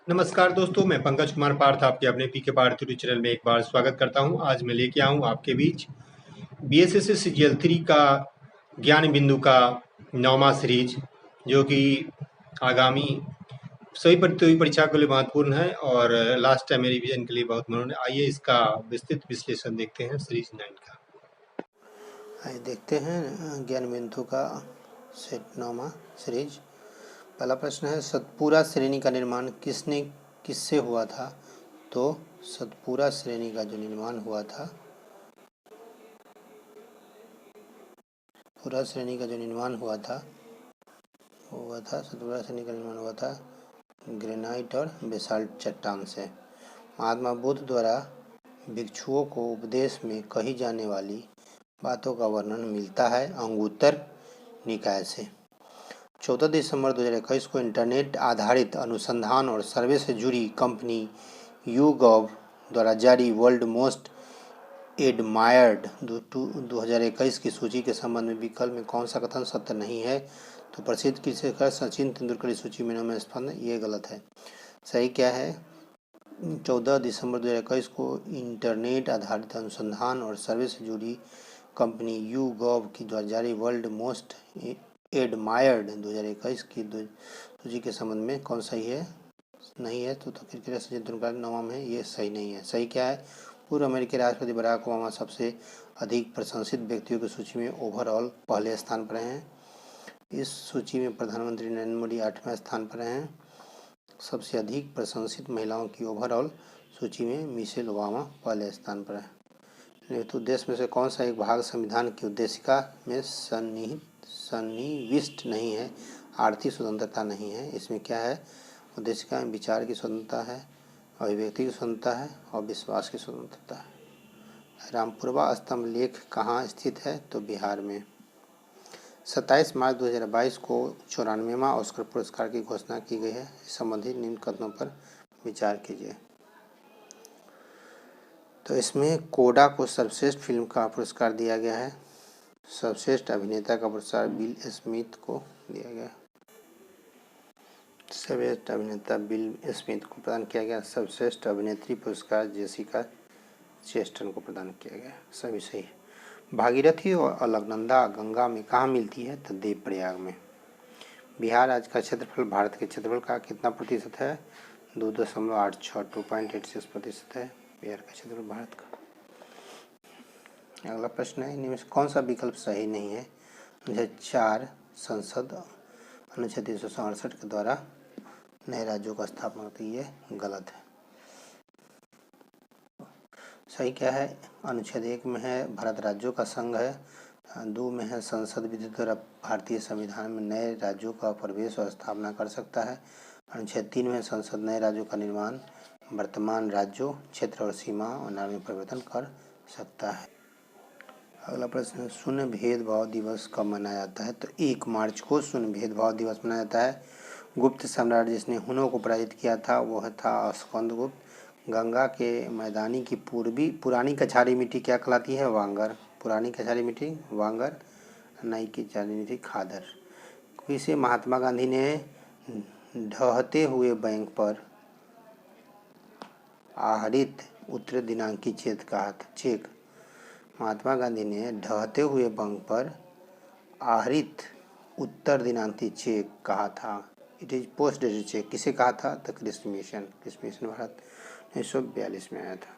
नमस्कार दोस्तों, मैं पंकज कुमार पार्थ आपके अपने पीके पार्थ यूट्यूब चैनल में एक बार स्वागत करता हूं। आज मैं लेके आया हूं आपके बीच बीएसएससी सीजीएल 3 का ज्ञान बिंदु का 9वां सीरीज, जो कि आगामी सभी प्रतियोगी परीक्षा के लिए महत्वपूर्ण है और लास्ट टाइम रिवीजन के लिए बहुत महत्वपूर्ण है। आइए इसका विस्तृत विश्लेषण देखते हैं सीरीज 9 का। आइए देखते हैं ज्ञान बिंदु का सेट 9वां सीरीज। पहला प्रश्न है, सतपुरा श्रेणी का निर्माण किससे हुआ था? तो सतपुरा श्रेणी का जो निर्माण हुआ था, सतपुरा श्रेणी का निर्माण हुआ था ग्रेनाइट और बेसाल्ट चट्टान से। महात्मा बुद्ध द्वारा भिक्षुओं को उपदेश में कही जाने वाली बातों का वर्णन मिलता है अंगुत्तर निकाय से। 14 दिसंबर 2021 को इंटरनेट आधारित अनुसंधान और सर्वे से जुड़ी कंपनी YouGov द्वारा जारी वर्ल्ड मोस्ट एडमायर्ड 2021 की सूची के संबंध में विकल्प में कौन सा कथन सत्य नहीं है? तो प्रसिद्ध क्रिकेटर सचिन तेंदुलकर की सूची में 9वें स्थान है, ये गलत है। सही क्या है? 14 दिसंबर 2021 को इंटरनेट आधारित अनुसंधान और सर्वे से जुड़ी कंपनी YouGov की द्वारा जारी वर्ल्ड मोस्ट एडमायर्ड 2021 की सूची के संबंध में कौन सही है? नहीं है। तो क्रिकेटर सचिन तेंदुलकर 9वां में है, ये सही नहीं है। सही क्या है? पूर्व अमेरिकी राष्ट्रपति बराक ओबामा सबसे अधिक प्रशंसित व्यक्तियों की सूची में ओवरऑल पहले स्थान पर हैं। इस सूची में प्रधानमंत्री नरेंद्र मोदी 8वें स्थान पर हैं। सबसे अधिक प्रशंसित महिलाओं की ओवरऑल सूची में मिशेल ओबामा पहले स्थान पर है। तो उद्देश्य में से कौन सा एक भाग संविधान की उद्देशिका में सन्निविष्ट नहीं है? आर्थिक स्वतंत्रता नहीं है। इसमें क्या है? उद्देशिका में विचार की स्वतंत्रता है, अभिव्यक्ति की स्वतंत्रता है और विश्वास की स्वतंत्रता है। रामपुरवा स्तंभ लेख कहाँ स्थित है? तो बिहार में। 27 मार्च 2022 को 94वां ऑस्कर पुरस्कार की घोषणा की गई है। संबंधित निम्न कथनों पर विचार कीजिए। तो इसमें कोडा को सर्वश्रेष्ठ फिल्म का पुरस्कार दिया गया है। सर्वश्रेष्ठ अभिनेता का पुरस्कार बिल स्मिथ को दिया गया। सर्वश्रेष्ठ अभिनेता बिल स्मिथ को प्रदान किया गया। सर्वश्रेष्ठ अभिनेत्री पुरस्कार जेसिका चेस्टन को प्रदान किया गया। सभी सही है। भागीरथी और अलकनंदा गंगा में कहाँ मिलती है? तो देवप्रयाग में। बिहार राज्य का क्षेत्रफल भारत के क्षेत्रफल का कितना प्रतिशत है? 2.86 2.86% है बिहार का क्षेत्रफल भारत का। अगला प्रश्न है, इनमें से कौन सा विकल्प सही नहीं है? अनुच्छेद 4 संसद अनुच्छेद 367 के द्वारा नए राज्यों का स्थापना होती है, ये गलत है। सही क्या है? अनुच्छेद 1 में है भारत राज्यों का संघ है। 2 में है संसद विधि द्वारा भारतीय संविधान में नए राज्यों का प्रवेश और स्थापना कर सकता है। अनुच्छेद 3 में संसद नए राज्यों का निर्माण, वर्तमान राज्यों, क्षेत्र और सीमा और नाम में परिवर्तन कर सकता है। अगला प्रश्न है, शून्य भेदभाव दिवस कब मनाया जाता है? तो 1 मार्च को शून्य भेदभाव दिवस मनाया जाता है। गुप्त सम्राट जिसने हुनों को पराजित किया था वह था स्कंदगुप्त। गंगा के मैदानी की पुरानी कछारी मिट्टी क्या कहलाती है? वांगर। पुरानी कछारी मिट्टी वांगर, नई की कछारी मिट्टी खादर। इसे महात्मा गांधी ने ढहते हुए बैंक पर आहरित उत्तर दिनांकी चेक कहा था। चेक महात्मा गांधी ने ढहते हुए बैंक पर आहरित उत्तर दिनांकी चेक कहा था। It is post dated cheque. किसे कहा था? तो क्रिस मिशन भारत 1942 में आया था।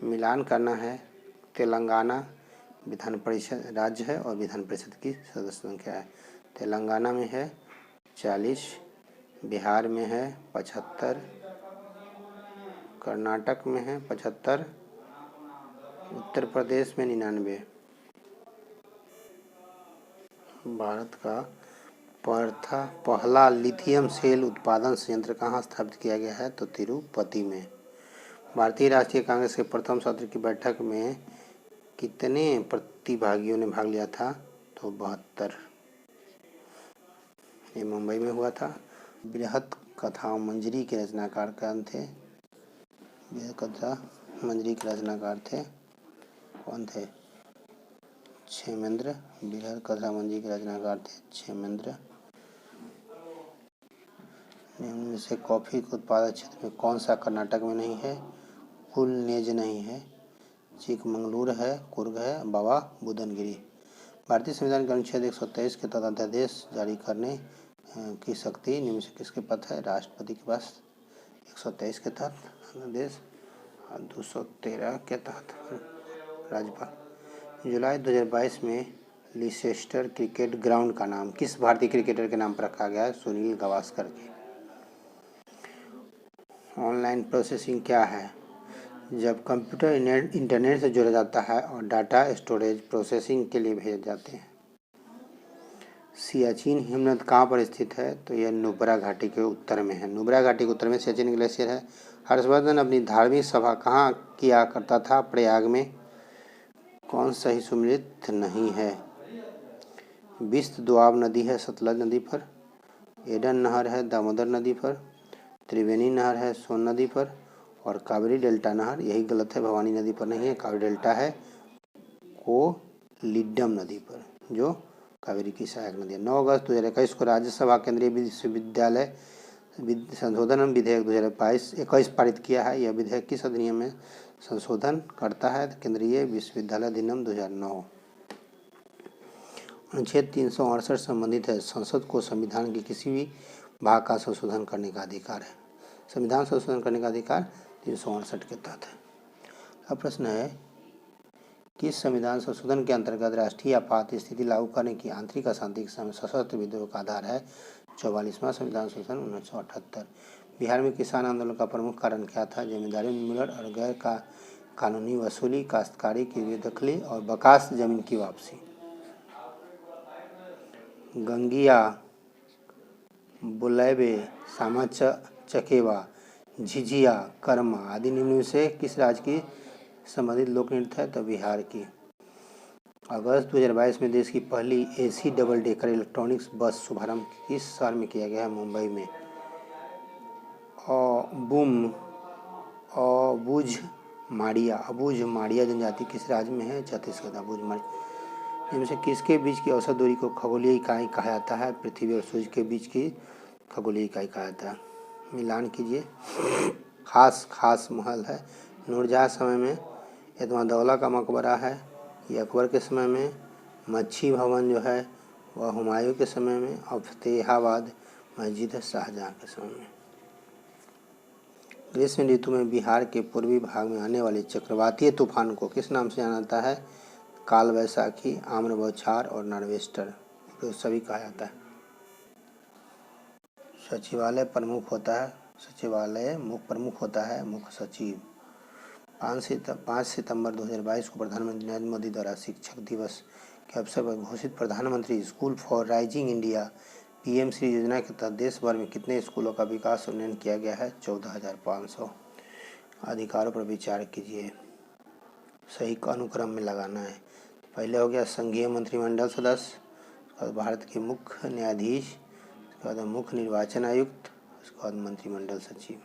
मिलान करना है। तेलंगाना विधान परिषद राज्य है और विधान परिषद की सदस्य संख्या है। तेलंगाना में है 40, बिहार में है 75, कर्नाटक में है 75, उत्तर प्रदेश में 99। भारत का पहला लिथियम सेल उत्पादन संयंत्र कहाँ स्थापित किया गया है? तो तिरुपति में। भारतीय राष्ट्रीय कांग्रेस के प्रथम सत्र की बैठक में कितने प्रतिभागियों ने भाग लिया था? तो 72। ये मुंबई में हुआ था। बृहत कथा मंजरी के रचनाकार कौन थे? बृहत कथा मंजरी के रचनाकार थे कौन थे? क्षेमेंद्र। बृहत कथा मंजरी के रचनाकार थे क्षेमेंद्र। निम्न में से कॉफी के उत्पादक क्षेत्र में कौन सा कर्नाटक में नहीं है? फुलनेज नहीं है, चिकमंगलूर है, कुर्ग है, बाबा बुदनगिरी। भारतीय संविधान के अनुच्छेद 123 के तहत अध्यादेश जारी करने की शक्ति निम्न से किसके पास है? राष्ट्रपति के पास। 123 के तहत अध्यादेश और 213 के तहत राज्यपाल। जुलाई 2022 में लिसेस्टर क्रिकेट ग्राउंड का नाम किस भारतीय क्रिकेटर के नाम पर रखा गया है? सुनील गावस्कर के। ऑनलाइन प्रोसेसिंग क्या है? जब कंप्यूटर इंटरनेट से जोड़ा जाता है और डाटा स्टोरेज प्रोसेसिंग के लिए भेजे जाते हैं। सियाचिन हिमनद कहाँ पर स्थित है? तो यह नुब्रा घाटी के उत्तर में है। नुब्रा घाटी के उत्तर में सियाचिन ग्लेशियर है। हर्षवर्धन अपनी धार्मिक सभा कहाँ किया करता था? प्रयाग में। कौन सही सुमेलित नहीं है? बिस्त दोआब नदी है सतलज नदी पर, एडन नहर है दामोदर नदी पर, त्रिवेणी नहर है सोन नदी पर, और कावेरी डेल्टा नहर, यही गलत है, भवानी नदी पर नहीं है, कावेरी डेल्टा है कोलिडम नदी पर, जो कावेरी की सहायक नदी है। 9 अगस्त 2021 को राज्यसभा केंद्रीय विश्वविद्यालय संशोधन विधेयक 2021 पारित किया है। यह विधेयक किस अधिनियम में संशोधन करता है? केंद्रीय विश्वविद्यालय अधिनियम 2009। अनुच्छेद 368 संबंधित है संसद को संविधान के किसी भी भाग का संशोधन करने का अधिकार है। संविधान संशोधन करने का अधिकार 368 के तहत है। अब प्रश्न है, किस संविधान संशोधन के अंतर्गत राष्ट्रीय आपात स्थिति लागू करने की आंतरिक अशांति के समय सशस्त्र विद्रोह का आधार है? 44वां संविधान संशोधन 1978। बिहार में किसान आंदोलन का प्रमुख कारण क्या था? जमींदारी उन्मूलन और गैर कानूनी वसूली, काश्तकारी की बेदखली और बकास जमीन की वापसी। गंगिया, बुलैबे, सामा चकेवा, झिझिया, कर्मा आदि निम्न में से किस राज्य की संबंधित लोक नृत्य है? तो बिहार की। अगस्त 2022 में देश की पहली एसी डबल डेकर इलेक्ट्रॉनिक्स बस शुभारंभ किस शहर में किया गया है? मुंबई में। अबुझ माड़िया जनजाति किस राज्य में है? छत्तीसगढ़। अबुझ माड़िया इनमें से किसके बीच की औसत दूरी को खगोलीय इकाई कहा जाता है? पृथ्वी और सूर्य के बीच की खगोलीय इकाई कहा जाता है। मिलान कीजिए। खास महल है। नूरजहाँ समय में एतमादौला का मकबरा है। ये अकबर के समय में। मच्छी भवन जो है वह हुमायूं के समय में। और फतेहाबाद मस्जिद है शाहजहाँ के समय में। ग्रीष्म ऋतु में बिहार के पूर्वी भाग में आने वाले चक्रवातीय तूफान को किस नाम से जाना जाता है? काल वैशाखी, आम्र बौछार और नार्वेस्टर, तो सभी कहा जाता है। सचिवालय प्रमुख होता है मुख्य सचिव। 5 सितंबर 2022 को प्रधानमंत्री नरेंद्र मोदी द्वारा शिक्षक दिवस के अवसर पर घोषित प्रधानमंत्री school for rising India PM Shri योजना के तहत देश भर में कितने स्कूलों का विकास और उन्नयन किया गया है? 14,500। अधिकारों पर विचार कीजिए, सही अनुक्रम में लगाना है। पहले हो गया संघीय मंत्रिमंडल सदस्य, उसके बाद भारत के मुख्य न्यायाधीश, उसके बाद मुख्य निर्वाचन आयुक्त, उसके बाद मंत्रिमंडल सचिव।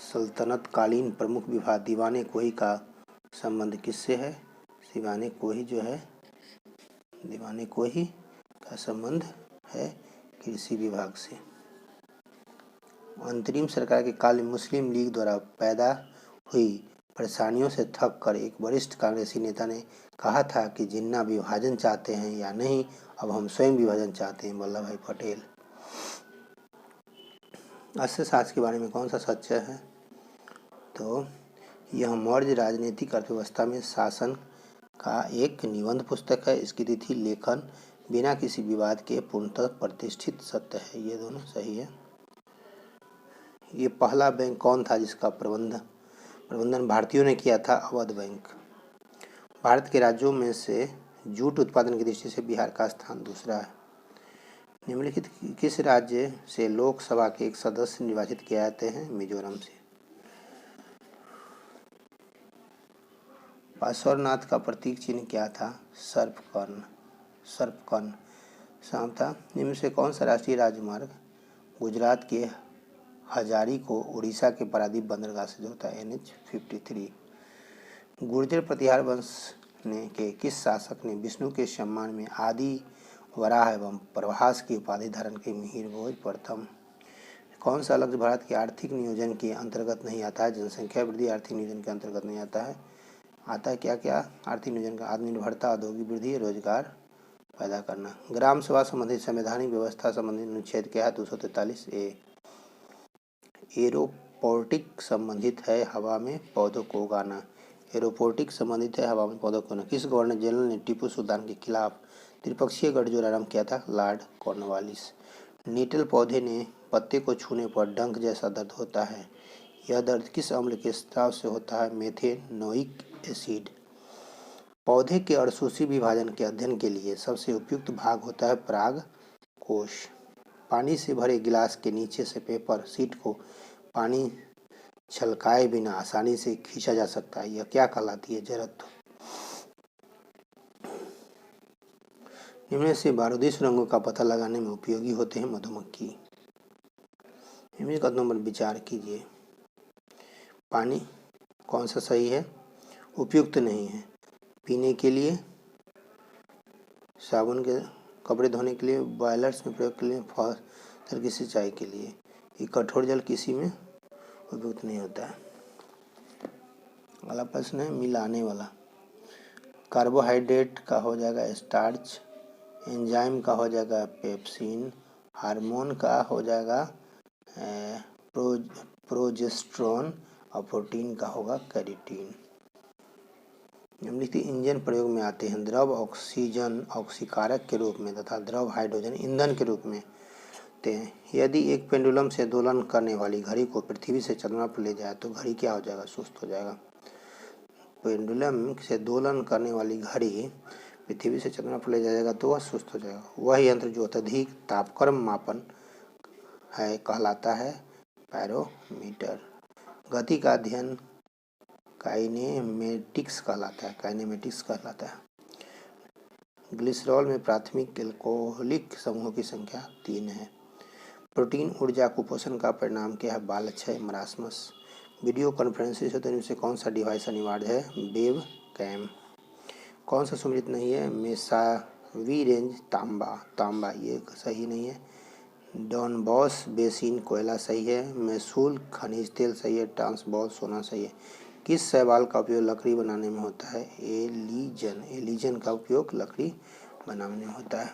सल्तनतकालीन प्रमुख विभाग दीवाने कोही का संबंध किससे है? दीवाने कोही का संबंध है कृषि विभाग से। अंतरिम सरकार के काल में मुस्लिम लीग द्वारा पैदा हुई परेशानियों से थक कर एक वरिष्ठ कांग्रेसी नेता ने कहा था कि जिन्ना विभाजन चाहते हैं या नहीं, अब हम स्वयं विभाजन चाहते हैं। वल्लभ भाई पटेल। अर्थशास्त्र के बारे में कौन सा सच है? तो यह मौर्य राजनीतिक अर्थव्यवस्था में शासन का एक निबंध पुस्तक है। इसकी तिथि लेखन बिना किसी विवाद के पूर्णतः प्रतिष्ठित सत्य है। ये दोनों सही है। ये पहला बैंक कौन था जिसका प्रबंधन भारतीयों ने किया था? अवध बैंक। भारत के राज्यों में से जूट उत्पादन की दृष्टि से बिहार का स्थान दूसरा है। निम्नलिखित किस राज्य से लोकसभा के एक सदस्य निर्वाचित किए जाते हैं? मिजोरम से। पार्श्वनाथ का प्रतीक चिन्ह क्या था? सर्पकर्ण। समता। निम्न से कौन सा राष्ट्रीय राजमार्ग गुजरात के हजारी को उड़ीसा के पारादीप बंदरगाह से जोड़ता है? NH-53। गुर्जर प्रतिहार वंश के किस शासक ने विष्णु के सम्मान में आदि वराह एवं प्रभास की उपाधि धारण की मिहिर भोज प्रथम। कौन सा लक्ष्य भारत के आर्थिक नियोजन के अंतर्गत नहीं आता है? जनसंख्या वृद्धि आर्थिक नियोजन के अंतर्गत नहीं आता है। आता है क्या क्या आर्थिक नियोजन का? आत्मनिर्भरता, औद्योगिक वृद्धि, रोजगार पैदा करना। ग्राम सभा संबंधित संवैधानिक व्यवस्था संबंधित अनुच्छेद क्या है? 243 ए। एरोपोर्टिक संबंधित है हवा में पौधों को उगाना। एरोपोर्टिक संबंधित है हवा में पौधों को उगाना। किस गवर्नर जनरल ने टीपू सुल्तान के खिलाफ त्रिपक्षीय गठजोड़ आरंभ किया था? Lord Cornwallis. नीटल पौधे ने पत्ते को छूने पर डंक जैसा दर्द होता है। यह दर्द किस अम्ल के स्राव से होता है? Methanoic acid. पौधे के अड़सूसी विभाजन के अध्ययन के लिए सबसे उपयुक्त भाग होता है पराग कोश। पानी से भरे गिलास के नीचे से पेपर शीट को पानी छलकाए बिना आसानी से खींचा जा सकता है। यह क्या कहलाती है? जड़त्व। इनमें से बारूदी सुरंगों का पता लगाने में उपयोगी होते हैं मधुमक्खी। इनमें कदमों पर विचार कीजिए। पानी कौन सा सही है? उपयुक्त नहीं है। पीने के लिए, साबुन के, कपड़े धोने के लिए, बॉयलर्स में प्रयोग के लिए, फसल की सिंचाई के लिए। ये कठोर जल किसी में उपयुक्त नहीं होता है। अगला प्रश्न है मिलाने वाला। कार्बोहाइड्रेट का हो जाएगा स्टार्च, एंजाइम का हो जाएगा पेप्सिन, हार्मोन का हो जाएगा प्रोजेस्टेरोन और प्रोटीन का होगा कैरोटीन। निम्नलिखित इंजन प्रयोग में आते हैं? द्रव ऑक्सीजन ऑक्सीकारक के रूप में तथा द्रव हाइड्रोजन ईंधन के रूप में होते हैं। यदि एक पेंडुलम से दोलन करने वाली घड़ी को पृथ्वी से चंद्रमा पर ले जाए तो घड़ी क्या हो जाएगा? सुस्त हो जाएगा। पेंडुलम से दोलन करने वाली घड़ी पृथ्वी से चंद्रमा पर ले जाएगा तो वह सुस्त हो जाएगा। वह यंत्र जो अत्यधिक तापक्रम मापन है कहलाता है बैरोमीटर। गति का अध्ययन काइनेमेटिक्स कहलाता है। ग्लिसरॉल में प्राथमिक एल्कोहलिक समूहों की संख्या 3 है। प्रोटीन ऊर्जा कुपोषण का परिणाम क्या है? बालक्षय, मरासमस। वीडियो कॉन्फ्रेंसिंग होते से कौन सा डिवाइस अनिवार्य है? Webcam. कौन सा सुमेलित नहीं है? मेसावी रेंज तांबा ये सही नहीं है। डॉनबॉस बेसिन कोयला सही है। मैसूल खनिज तेल सही है। ट्रांसबॉल सोना सही है। किस शैवाल का उपयोग लकड़ी बनाने में होता है? एलिजन का उपयोग लकड़ी बनाने में होता है।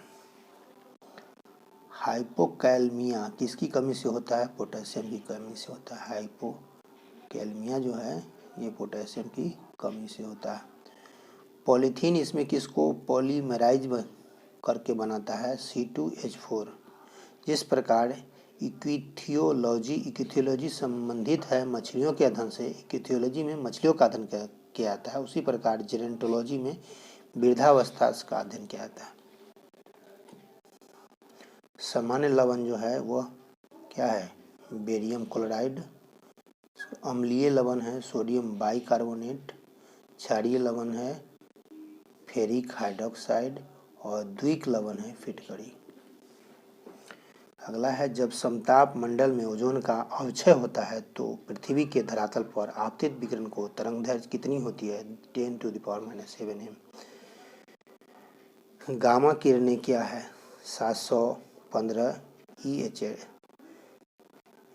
हाइपोकैलमिया किसकी कमी से होता है? पोटेशियम की कमी से होता है। हाइपोकैलमिया जो है ये पोटेशियम की कमी से होता है। पॉलीथीन इसमें किसको पॉलीमराइज करके बनाता है? C2H4। जिस प्रकार इक्विथियोलॉजी संबंधित है मछलियों के अध्ययन से, इक्विथियोलॉजी में मछलियों का अध्ययन किया जाता है, उसी प्रकार जेरेंटोलॉजी में वृद्धावस्था का अध्ययन किया जाता है। सामान्य लवण जो है वह क्या है? Barium chloride. अम्लीय लवण है सोडियम बाइकार्बोनेट। क्षारीय लवण है फेरिक हाइड्रोक्साइड और द्विक लवण है फिटकरी। अगला है जब समताप मंडल में ओजोन का अवक्षय होता है तो पृथ्वी के धरातल पर आपतित विकिरण को तरंगदैर्घ्य कितनी होती है? 10⁻⁷ m। गामा किरणें क्या है? 715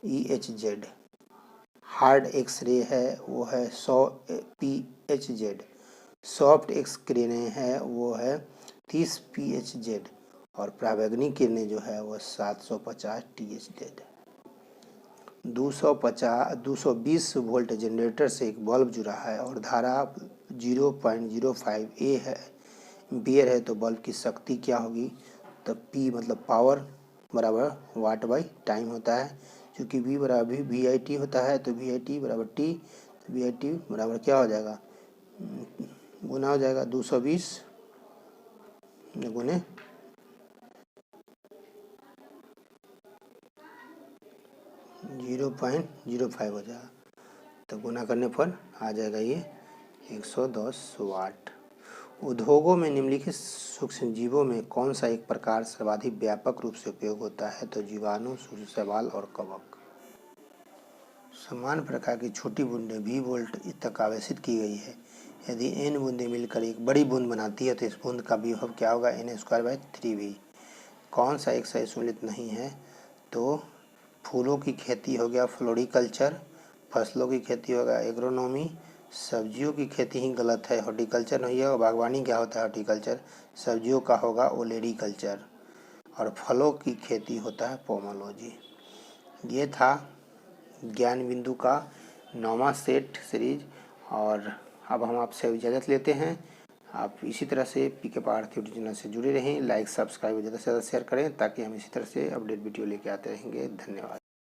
EHZ। हार्ड एक्सरे है वो है 100 PHZ। सॉफ्ट एक्स किरणें है वो है 30 PHZ और पराबैंगनी किरणें जो है वो 750 THZ। 220 वोल्ट जनरेटर से एक बल्ब जुड़ा है और धारा 0.05 एम्पियर है तो बल्ब की शक्ति क्या होगी? तो P मतलब पावर बराबर वाट बाई टाइम होता है। क्योंकि V बराबर VIT होता है तो VIT बराबर T, तो VIT बराबर क्या हो जाएगा? गुना हो जाएगा 220 गुने 0.05 हो जाएगा तो गुना करने पर आ जाएगा ये 110 वाट। उद्योगों में निम्नलिखित सूक्ष्म जीवों में कौन सा एक प्रकार सर्वाधिक व्यापक रूप से उपयोग होता है? तो जीवाणु, शैवाल और कवक। समान प्रकार की छोटी बूंदें V वोल्ट तक आवेशित की गई है। यदि n बूंदें मिलकर एक बड़ी बूंद बनाती है तो इस बूंद का विभव क्या होगा? n²/3V। कौन सा एक सही सम्मिलित नहीं है? तो फूलों की खेती हो गया फ्लोरिकल्चर, फसलों की खेती होगा एग्रोनॉमी, सब्जियों की खेती ही गलत है, हॉर्टिकल्चर नहीं है। और बागवानी क्या होता है? हॉर्टिकल्चर। सब्जियों का होगा ओलेरीकल्चर, और फलों की खेती होता है पोमोलॉजी। ये था ज्ञान बिंदु का 9वां सेट सीरीज, और अब हम आपसे इजाज़त लेते हैं। आप इसी तरह से पीके पहाड़ थ्योरी चैनल से जुड़े रहें, लाइक सब्सक्राइब ज़्यादा से ज़्यादा शेयर करें ताकि हम इसी तरह से अपडेट वीडियो लेके आते रहेंगे। धन्यवाद।